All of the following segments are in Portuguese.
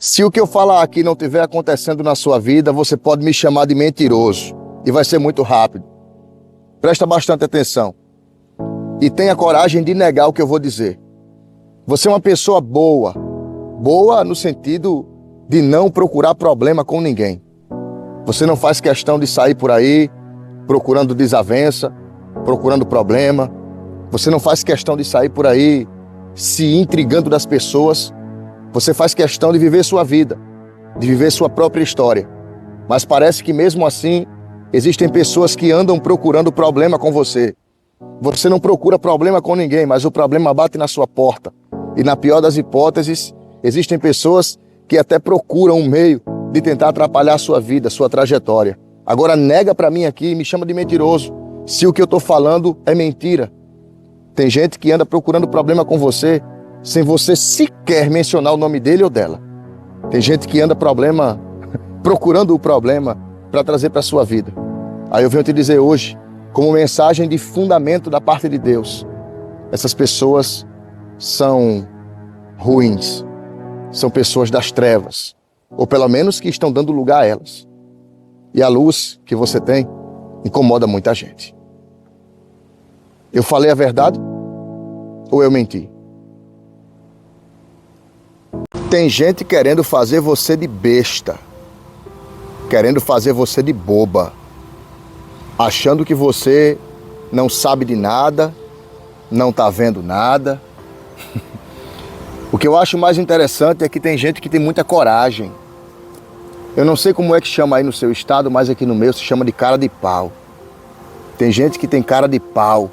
Se o que eu falar aqui não estiver acontecendo na sua vida, você pode me chamar de mentiroso e vai ser muito rápido. Presta bastante atenção e tenha coragem de negar o que eu vou dizer. Você é uma pessoa boa, boa no sentido de não procurar problema com ninguém. Você não faz questão de sair por aí procurando desavença, procurando problema. Você não faz questão de sair por aí se intrigando das pessoas. Você faz questão de viver sua vida, de viver sua própria história. Mas parece que mesmo assim, existem pessoas que andam procurando problema com você. Você não procura problema com ninguém, mas o problema bate na sua porta. E na pior das hipóteses, existem pessoas que até procuram um meio de tentar atrapalhar a sua vida, sua trajetória. Agora nega pra mim aqui e me chama de mentiroso, se o que eu tô falando é mentira. Tem gente que anda procurando problema com você, sem você sequer mencionar o nome dele ou dela. Tem gente que anda procurando o problema para trazer para sua vida. Aí eu venho te dizer hoje, como mensagem de fundamento da parte de Deus, essas pessoas são ruins, são pessoas das trevas, ou pelo menos que estão dando lugar a elas. E a luz que você tem incomoda muita gente. Eu falei a verdade ou eu menti? Tem gente querendo fazer você de besta, querendo fazer você de boba, achando que você não sabe de nada, não tá vendo nada. O que eu acho mais interessante é que tem gente que tem muita coragem. Eu não sei como é que chama aí no seu estado, mas aqui no meu se chama de cara de pau. Tem gente que tem cara de pau,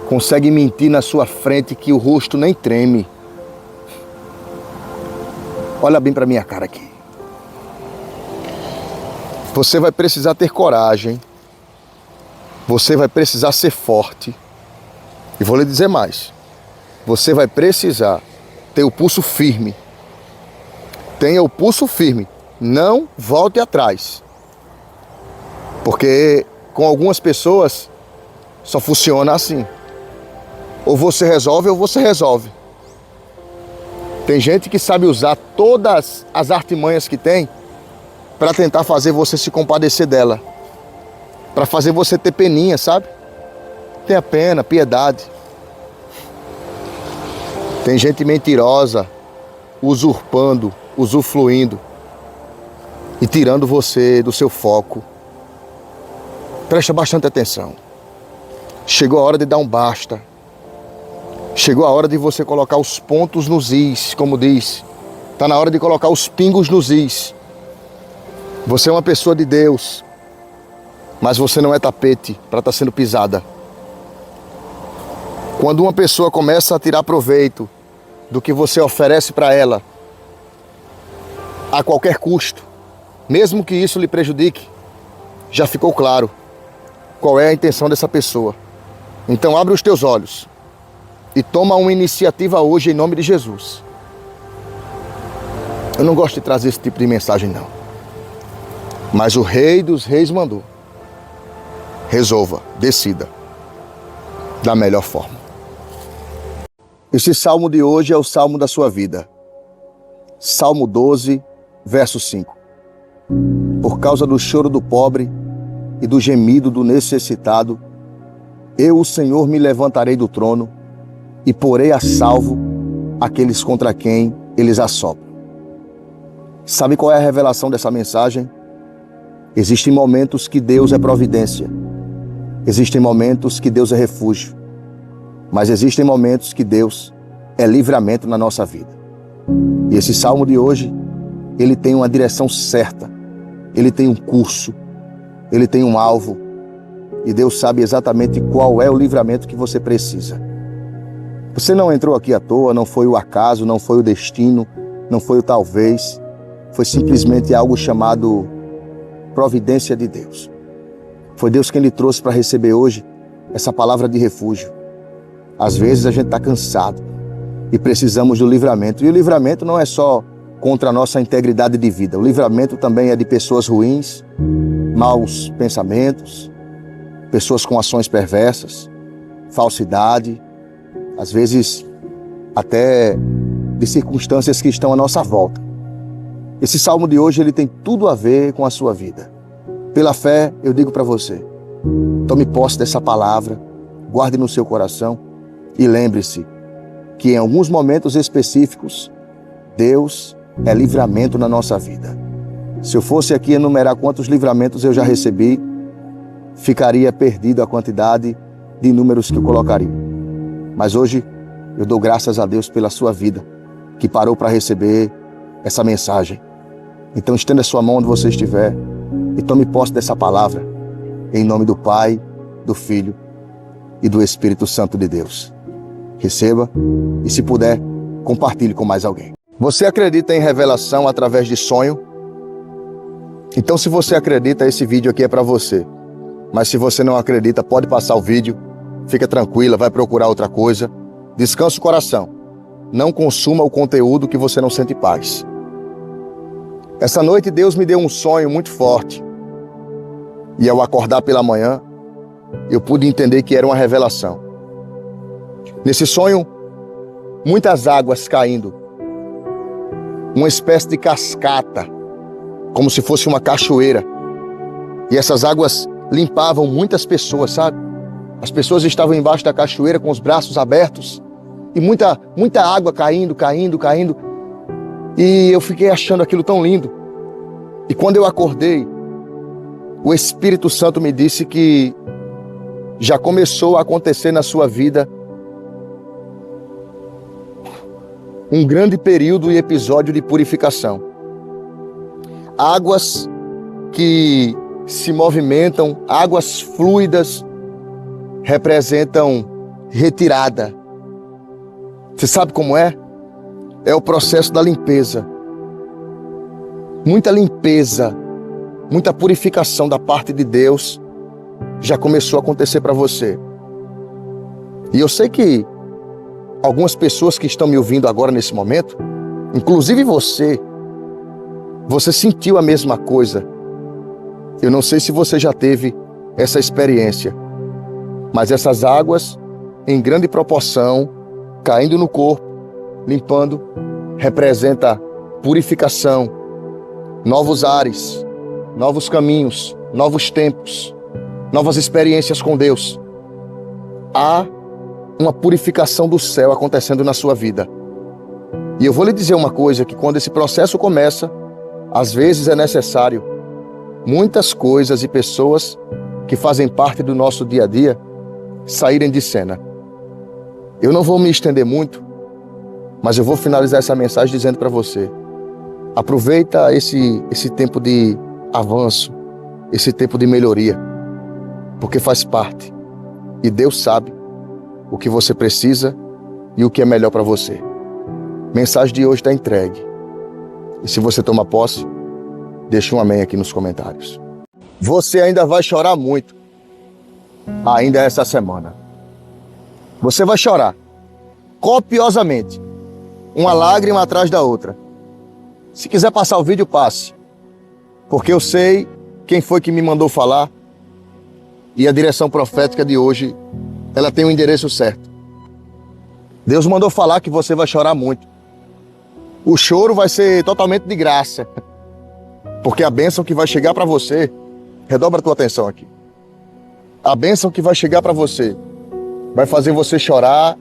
consegue mentir na sua frente que o rosto nem treme. Olha bem pra minha cara aqui. Você vai precisar ter coragem. Você vai precisar ser forte. E vou lhe dizer mais. Você vai precisar ter o pulso firme. Tenha o pulso firme. Não volte atrás. Porque com algumas pessoas só funciona assim. Ou você resolve ou você resolve. Tem gente que sabe usar todas as artimanhas que tem para tentar fazer você se compadecer dela. Para fazer você ter peninha, sabe? Tenha pena, piedade. Tem gente mentirosa, usurpando, usufruindo e tirando você do seu foco. Presta bastante atenção. Chegou a hora de dar um basta. Chegou a hora de você colocar os pontos nos is, como diz. Está na hora de colocar os pingos nos is. Você é uma pessoa de Deus, mas você não é tapete para estar sendo pisada. Quando uma pessoa começa a tirar proveito do que você oferece para ela, a qualquer custo, mesmo que isso lhe prejudique, já ficou claro qual é a intenção dessa pessoa. Então abre os teus olhos e toma uma iniciativa hoje em nome de Jesus. Eu não gosto de trazer esse tipo de mensagem não. Mas o Rei dos Reis mandou. Resolva, decida da melhor forma. Esse salmo de hoje é o salmo da sua vida. Salmo 12, verso 5. Por causa do choro do pobre e do gemido do necessitado, eu, o Senhor, me levantarei do trono e porei a salvo aqueles contra quem eles assopram. Sabe qual é a revelação dessa mensagem? Existem momentos que Deus é providência. Existem momentos que Deus é refúgio. Mas existem momentos que Deus é livramento na nossa vida. E esse salmo de hoje, ele tem uma direção certa. Ele tem um curso. Ele tem um alvo. E Deus sabe exatamente qual é o livramento que você precisa. Você não entrou aqui à toa, não foi o acaso, não foi o destino, não foi o talvez. Foi simplesmente algo chamado providência de Deus. Foi Deus quem lhe trouxe para receber hoje essa palavra de refúgio. Às vezes a gente está cansado e precisamos do livramento. E o livramento não é só contra a nossa integridade de vida. O livramento também é de pessoas ruins, maus pensamentos, pessoas com ações perversas, falsidade, às vezes até de circunstâncias que estão à nossa volta. Esse salmo de hoje ele tem tudo a ver com a sua vida. Pela fé, eu digo para você, tome posse dessa palavra, guarde no seu coração e lembre-se que em alguns momentos específicos, Deus é livramento na nossa vida. Se eu fosse aqui enumerar quantos livramentos eu já recebi, ficaria perdido a quantidade de números que eu colocaria. Mas hoje eu dou graças a Deus pela sua vida, que parou para receber essa mensagem. Então estenda sua mão onde você estiver e tome posse dessa palavra, em nome do Pai, do Filho e do Espírito Santo de Deus. Receba e, se puder, compartilhe com mais alguém. Você acredita em revelação através de sonho? Então, se você acredita, esse vídeo aqui é para você. Mas se você não acredita, pode passar o vídeo, fica tranquila, vai procurar outra coisa. Descanse o coração. Não consuma o conteúdo que você não sente paz. Essa noite Deus me deu um sonho muito forte. E ao acordar pela manhã, eu pude entender que era uma revelação. Nesse sonho, muitas águas caindo. Uma espécie de cascata, como se fosse uma cachoeira. E essas águas limpavam muitas pessoas, sabe? As pessoas estavam embaixo da cachoeira com os braços abertos. E muita água caindo. E eu fiquei achando aquilo tão lindo. E quando eu acordei, o Espírito Santo me disse que já começou a acontecer na sua vida um grande período e episódio de purificação. Águas que se movimentam, águas fluidas, representam retirada. Você sabe como é? É o processo da limpeza. Muita limpeza, muita purificação da parte de Deus já começou a acontecer para você. E eu sei que algumas pessoas que estão me ouvindo agora nesse momento, inclusive você sentiu a mesma coisa. Eu não sei se você já teve essa experiência, mas essas águas, em grande proporção, caindo no corpo, limpando, representa purificação, novos ares, novos caminhos, novos tempos, novas experiências com Deus. Há uma purificação do céu acontecendo na sua vida. E eu vou lhe dizer uma coisa, que quando esse processo começa, às vezes é necessário muitas coisas e pessoas que fazem parte do nosso dia a dia saírem de cena. Eu não vou me estender muito, mas eu vou finalizar essa mensagem dizendo para você: aproveita esse tempo de avanço, esse tempo de melhoria, porque faz parte. E Deus sabe o que você precisa e o que é melhor para você. A mensagem de hoje está entregue. E se você toma posse, deixa um amém aqui nos comentários. Você ainda vai chorar muito, ainda essa semana. Você vai chorar, copiosamente, uma lágrima atrás da outra. Se quiser passar o vídeo, passe. Porque eu sei quem foi que me mandou falar. E a direção profética de hoje, ela tem o endereço certo. Deus mandou falar que você vai chorar muito. O choro vai ser totalmente de graça. Porque a bênção que vai chegar para você, redobra a tua atenção aqui. A bênção que vai chegar para você vai fazer você chorar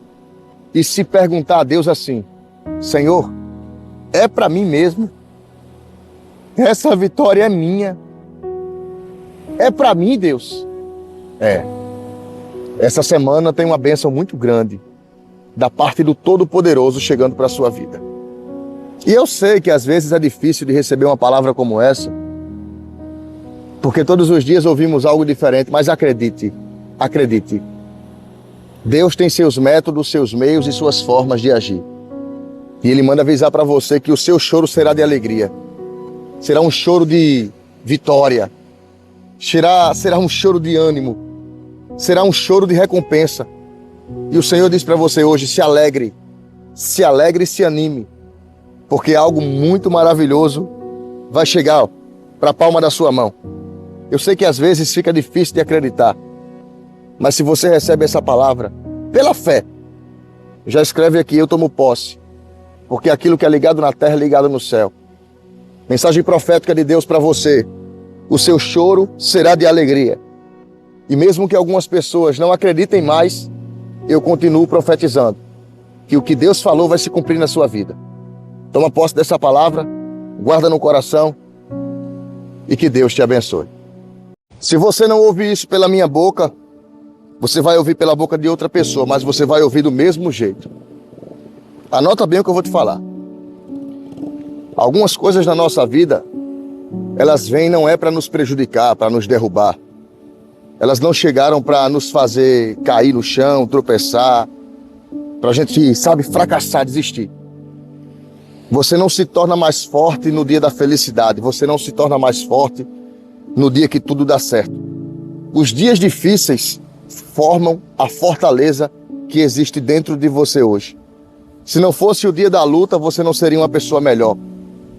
e se perguntar a Deus assim: Senhor, é para mim mesmo? Essa vitória é minha? É para mim, Deus? É. Essa semana tem uma bênção muito grande da parte do Todo-Poderoso chegando para a sua vida. E eu sei que às vezes é difícil de receber uma palavra como essa, porque todos os dias ouvimos algo diferente, mas acredite, Deus tem seus métodos, seus meios e suas formas de agir. E Ele manda avisar para você que o seu choro será de alegria, será um choro de vitória, será um choro de ânimo, será um choro de recompensa. E o Senhor diz para você hoje: se alegre e se anime, porque algo muito maravilhoso vai chegar para a palma da sua mão. Eu sei que às vezes fica difícil de acreditar, mas se você recebe essa palavra pela fé, já escreve aqui: eu tomo posse. porque aquilo que é ligado na terra é ligado no céu. Mensagem profética de Deus para você. O seu choro será de alegria. E mesmo que algumas pessoas não acreditem mais, eu continuo profetizando que o que Deus falou vai se cumprir na sua vida. Toma posse dessa palavra, guarda no coração e que Deus te abençoe. Se você não ouvir isso pela minha boca, você vai ouvir pela boca de outra pessoa, mas você vai ouvir do mesmo jeito. Anota bem o que eu vou te falar. Algumas coisas na nossa vida, elas vêm não é para nos prejudicar, para nos derrubar. Elas não chegaram para nos fazer cair no chão, tropeçar, para a gente, fracassar, desistir. Você não se torna mais forte no dia da felicidade. Você não se torna mais forte no dia que tudo dá certo. Os dias difíceis formam a fortaleza que existe dentro de você hoje. Se não fosse o dia da luta, você não seria uma pessoa melhor.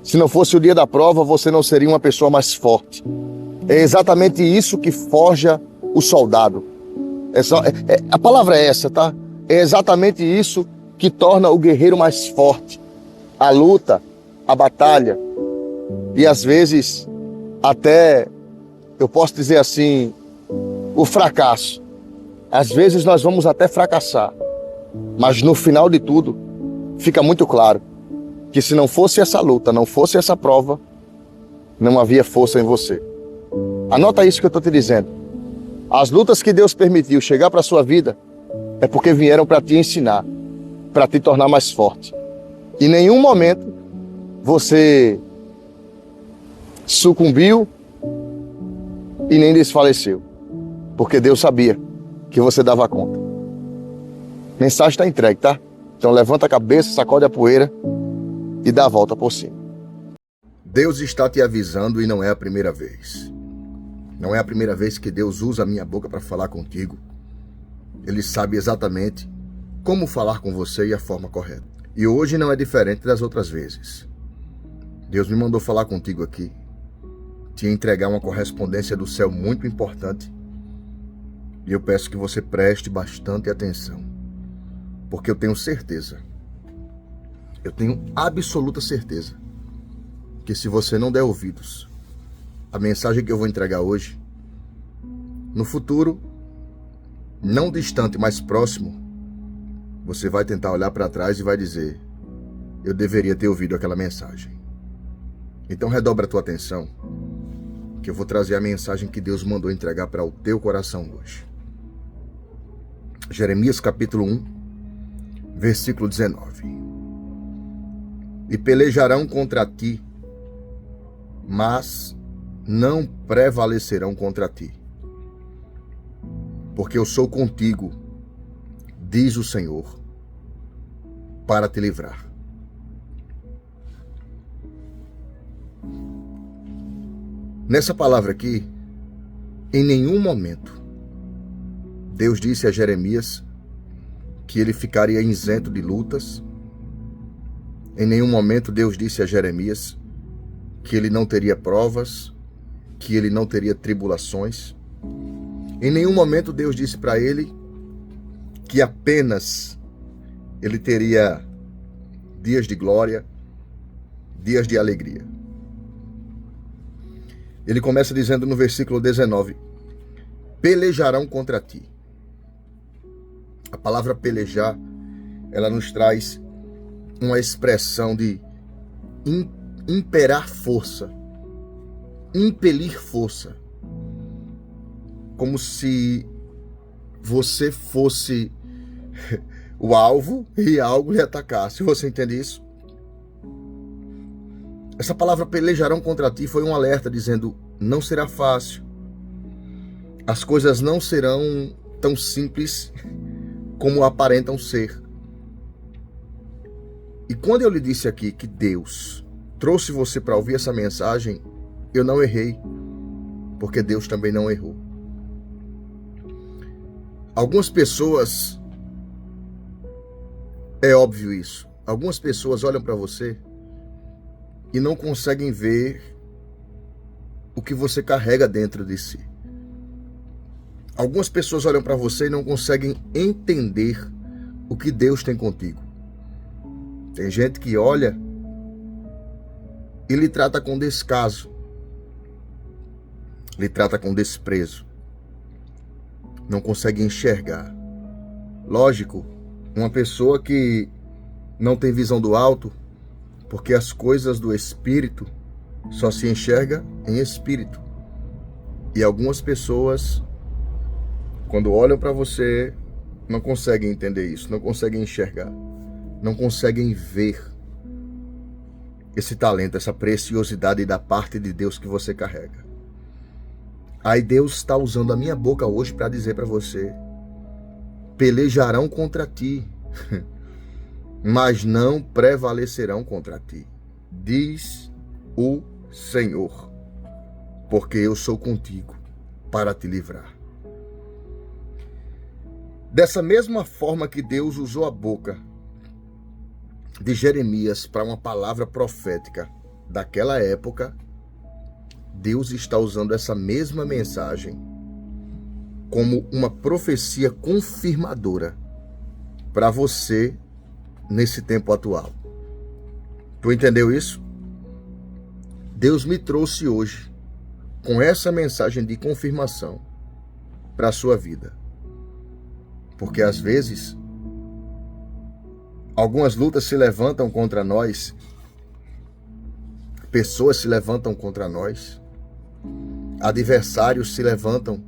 Se não fosse o dia da prova, você não seria uma pessoa mais forte. É exatamente isso que forja o soldado. A palavra é essa, tá? É exatamente isso que torna o guerreiro mais forte. A luta, a batalha e às vezes até, eu posso dizer assim, o fracasso. Às vezes nós vamos até fracassar, mas no final de tudo fica muito claro que se não fosse essa luta, não fosse essa prova, não havia força em você. Anota isso que eu estou te dizendo. As lutas que Deus permitiu chegar para a sua vida é porque vieram para te ensinar, para te tornar mais forte. Em nenhum momento você sucumbiu e nem desfaleceu, porque Deus sabia que você dava conta. A mensagem está entregue, tá? Então levanta a cabeça, sacode a poeira e dá a volta por cima. Deus está te avisando e não é a primeira vez. Não é a primeira vez que Deus usa a minha boca para falar contigo. Ele sabe exatamente como falar com você e a forma correta. E hoje não é diferente das outras vezes. Deus me mandou falar contigo aqui, te entregar uma correspondência do céu muito importante. E eu peço que você preste bastante atenção, porque eu tenho certeza, eu tenho absoluta certeza, que se você não der ouvidos à mensagem que eu vou entregar hoje, no futuro, não distante, mas próximo, você vai tentar olhar para trás e vai dizer: eu deveria ter ouvido aquela mensagem. Então redobra a tua atenção, que eu vou trazer a mensagem que Deus mandou entregar para o teu coração hoje. Jeremias capítulo 1, versículo 19. E pelejarão contra ti, mas não prevalecerão contra ti, porque eu sou contigo, diz o Senhor, para te livrar. Nessa palavra aqui, em nenhum momento, Deus disse a Jeremias que ele ficaria isento de lutas. Em nenhum momento Deus disse a Jeremias que ele não teria provas, que ele não teria tribulações. Em nenhum momento Deus disse para ele que apenas ele teria dias de glória, dias de alegria. Ele começa dizendo no versículo 19: pelejarão contra ti. A palavra pelejar, ela nos traz uma expressão de imperar força, impelir força, como se você fosse o alvo e algo lhe atacasse. Você entende isso? Essa palavra pelejarão contra ti foi um alerta dizendo: não será fácil. As coisas não serão tão simples como aparentam ser. E quando eu lhe disse aqui que Deus trouxe você para ouvir essa mensagem, eu não errei, porque Deus também não errou. Algumas pessoas, é óbvio isso, algumas pessoas olham para você e não conseguem ver o que você carrega dentro de si. Algumas pessoas olham para você e não conseguem entender o que Deus tem contigo. Tem gente que olha e lhe trata com descaso, lhe trata com desprezo, não consegue enxergar. Lógico, uma pessoa que não tem visão do alto, porque as coisas do espírito só se enxerga em espírito. E algumas pessoas, quando olham para você, não conseguem entender isso, não conseguem enxergar, não conseguem ver esse talento, essa preciosidade da parte de Deus que você carrega. Aí Deus está usando a minha boca hoje para dizer para você: pelejarão contra ti, mas não prevalecerão contra ti, diz o Senhor, porque eu sou contigo para te livrar. Dessa mesma forma que Deus usou a boca de Jeremias para uma palavra profética daquela época, Deus está usando essa mesma mensagem como uma profecia confirmadora para você nesse tempo atual. Tu entendeu isso? Deus me trouxe hoje com essa mensagem de confirmação para a sua vida. Porque às vezes algumas lutas se levantam contra nós, pessoas se levantam contra nós, adversários se levantam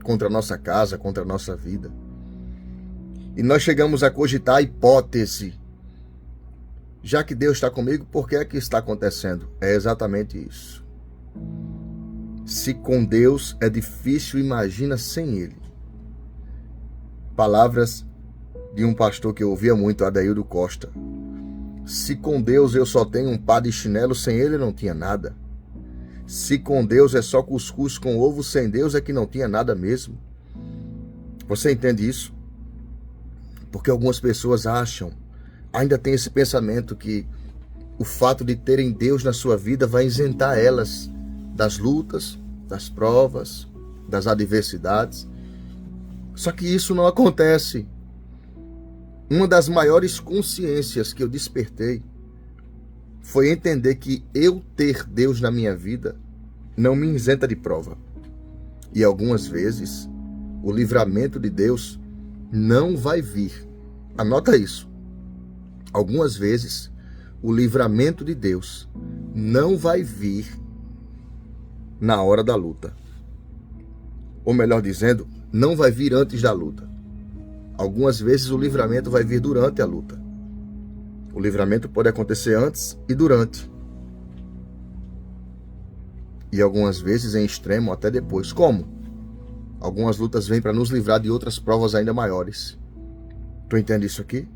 contra a nossa casa, contra a nossa vida. E nós chegamos a cogitar a hipótese: já que Deus está comigo, por que é que está acontecendo? É exatamente isso. Se com Deus é difícil, imagina sem Ele. Palavras de um pastor que eu ouvia muito, Adaildo Costa. Se com Deus eu só tenho um par de chinelo, sem Ele não tinha nada. Se com Deus é só cuscuz com ovo, sem Deus é que não tinha nada mesmo. Você entende isso? Porque algumas pessoas acham, ainda tem esse pensamento que o fato de terem Deus na sua vida vai isentar elas das lutas, das provas, das adversidades. Só que isso não acontece. Uma das maiores consciências que eu despertei foi entender que eu ter Deus na minha vida não me isenta de prova. E algumas vezes o livramento de Deus não vai vir. Anota isso. Algumas vezes o livramento de Deus não vai vir na hora da luta. Ou melhor dizendo, não vai vir antes da luta. Algumas vezes o livramento vai vir durante a luta. O livramento pode acontecer antes e durante. E algumas vezes em extremo até depois. Como? Algumas lutas vêm para nos livrar de outras provas ainda maiores. Tu entende isso aqui?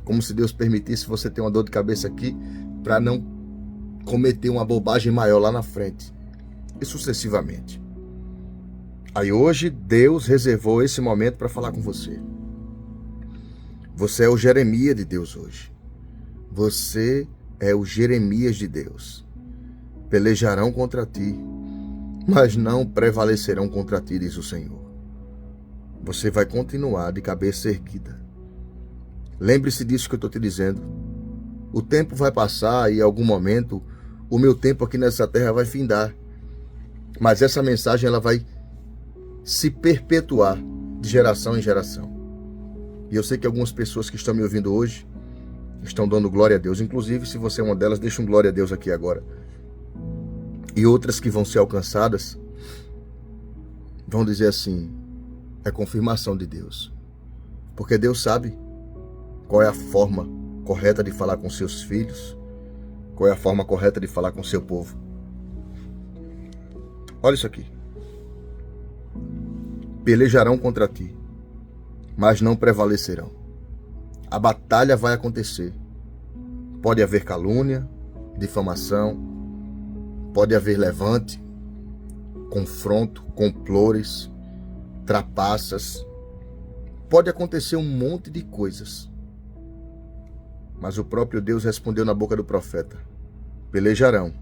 Como se Deus permitisse você ter uma dor de cabeça aqui para não cometer uma bobagem maior lá na frente. E sucessivamente. Aí hoje Deus reservou esse momento para falar com você. Você é o Jeremias de Deus hoje. Você é o Jeremias de Deus. Pelejarão contra ti, mas não prevalecerão contra ti, diz o Senhor. Você vai continuar de cabeça erguida. Lembre-se disso que eu estou te dizendo. O tempo vai passar e em algum momento o meu tempo aqui nessa terra vai findar. Mas essa mensagem ela vai se perpetuar de geração em geração. E eu sei que algumas pessoas que estão me ouvindo hoje estão dando glória a Deus. Inclusive, se você é uma delas, deixa um glória a Deus aqui agora. E outras que vão ser alcançadas vão dizer assim: é confirmação de Deus. Porque Deus sabe qual é a forma correta de falar com seus filhos, qual é a forma correta de falar com seu povo. Olha isso aqui. Pelejarão contra ti, mas não prevalecerão. A batalha vai acontecer. Pode haver calúnia, difamação, pode haver levante, confronto, complores, trapaças. Pode acontecer um monte de coisas. Mas o próprio Deus respondeu na boca do profeta: pelejarão,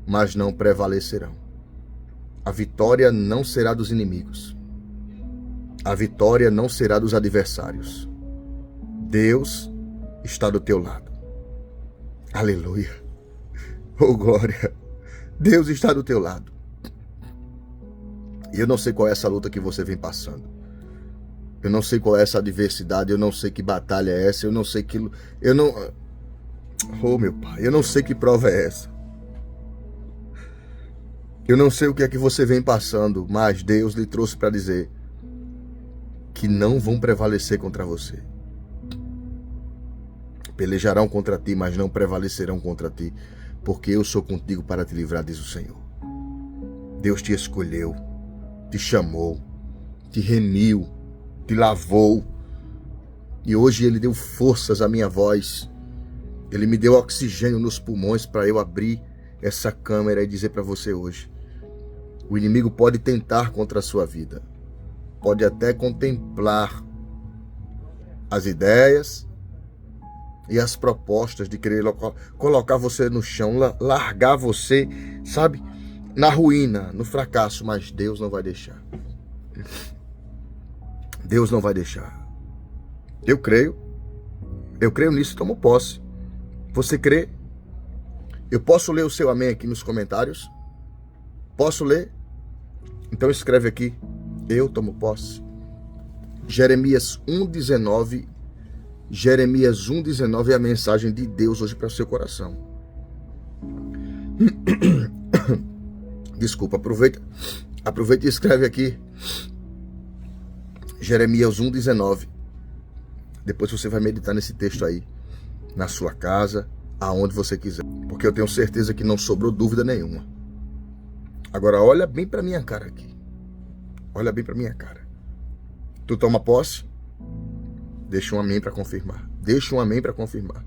mas não prevalecerão. A vitória não será dos inimigos. A vitória não será dos adversários. Deus está do teu lado. Aleluia. Oh, glória. Deus está do teu lado. E eu não sei qual é essa luta que você vem passando. Eu não sei qual é essa adversidade. Eu não sei que batalha é essa. Eu não sei que... Oh, meu Pai. Eu não sei que prova é essa. Eu não sei o que é que você vem passando. Mas Deus lhe trouxe para dizer que não vão prevalecer contra você. Pelejarão contra ti, mas não prevalecerão contra ti, porque eu sou contigo para te livrar, diz o Senhor. Deus te escolheu, te chamou, te remiu, te lavou, e hoje Ele deu forças à minha voz. Ele me deu oxigênio nos pulmões para eu abrir essa câmera e dizer para você hoje: o inimigo pode tentar contra a sua vida, pode até contemplar as ideias e as propostas de querer colocar você no chão, largar você, sabe, na ruína, no fracasso, mas Deus não vai deixar. Deus não vai deixar. Eu creio nisso, tomo posse. Você crê? Eu posso ler o seu amém aqui nos comentários? Posso ler? Então escreve aqui: eu tomo posse. Jeremias 1:19. Jeremias 1:19 é a mensagem de Deus hoje para o seu coração. Desculpa, aproveita e escreve aqui Jeremias 1:19. Depois você vai meditar nesse texto aí, na sua casa, aonde você quiser, porque eu tenho certeza que não sobrou dúvida nenhuma. Agora olha bem para minha cara aqui. Olha bem para minha cara. Tu toma posse? Deixa um amém para confirmar. Deixa um amém para confirmar.